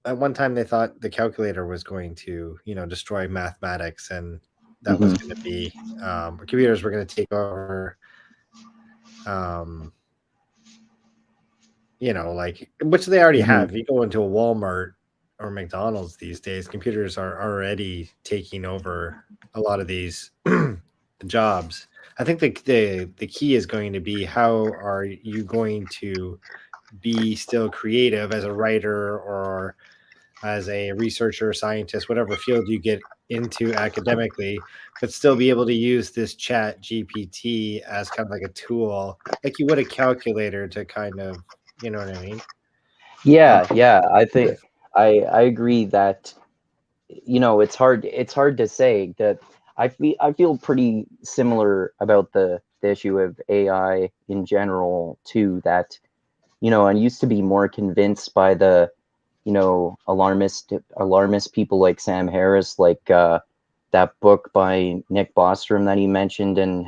at one time they thought the calculator was going to, destroy mathematics, and that was going to Mm-hmm. be computers were going to take over. Um, like, which they already Mm-hmm. have. You go into a Walmart or McDonald's these days, computers are already taking over a lot of these jobs. I think the key is going to be, how are you going to be still creative as a writer or as a researcher, scientist, whatever field you get into academically, but still be able to use this Chat GPT as kind of like a tool, like you would a calculator, to kind of, you know what I mean? Um, Yeah. I think I agree that it's hard to say that. I feel pretty similar about the issue of AI in general too. That I used to be more convinced by the alarmist people like Sam Harris, like that book by Nick Bostrom that he mentioned, and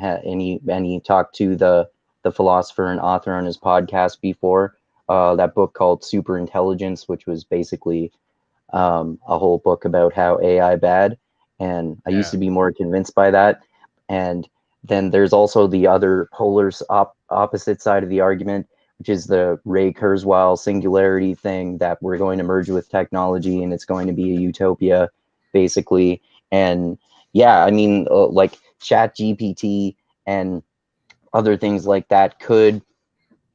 he talked to the philosopher and author on his podcast before. That book called Superintelligence, which was basically a whole book about how AI bad, and I used yeah, to be more convinced by that. And then there's also the other opposite side of the argument, which is the Ray Kurzweil singularity thing, that we're going to merge with technology and it's going to be a utopia, basically. And yeah, I mean, like Chat GPT and other things like that could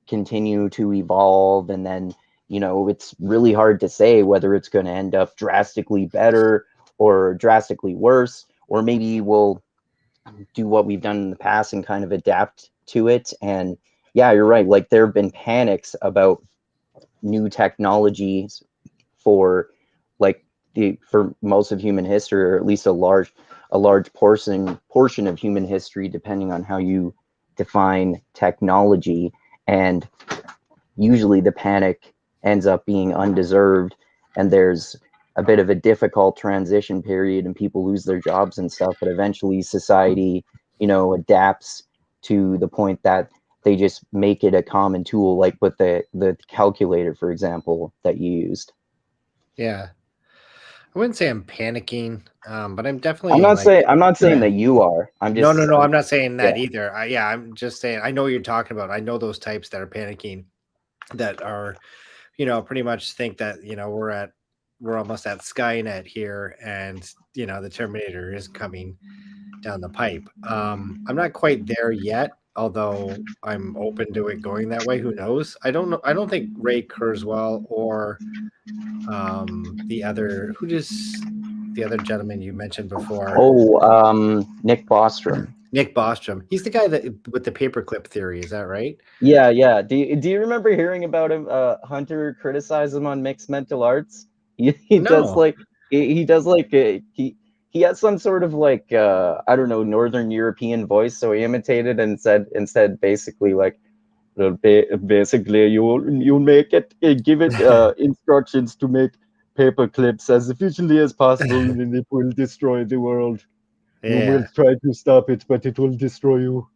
continue to evolve, and then it's really hard to say whether it's going to end up drastically better or drastically worse, or maybe we'll do what we've done in the past and kind of adapt to it. And yeah, you're right, like there have been panics about new technologies for like for most of human history, or at least a large portion of human history, depending on how you define technology. And usually the panic ends up being undeserved, and there's a bit of a difficult transition period and people lose their jobs and stuff, but eventually society adapts to the point that they just make it a common tool, like with the calculator, for example, that you used. yeah. I wouldn't say I'm panicking, but I'm i'm definitely not like, saying i'm not saying that you are. i'm no, no, just no. I'm I'm not saying Yeah. that either. Yeah, I'm just saying I know what you're talking about. I know those types that are panicking, that are, pretty much think that, we're almost at Skynet here, and the Terminator is coming down the pipe. I'm not quite there yet, although I'm open to it going that way. Who knows? I don't know. I don't think Ray Kurzweil or the other gentleman you mentioned before, Oh, Nick Bostrom. Nick Bostrom. He's the guy that with the paperclip theory. Is that right? Yeah. Do you remember hearing about him? Hunter criticized him on mixed mental arts. He does No. like he does like he has some sort of like I don't know, Northern European voice, so he imitated and said basically like, well, basically you make it give it instructions to make paper clips as efficiently as possible, and it will destroy the world. You Yeah. will try to stop it, but it will destroy you.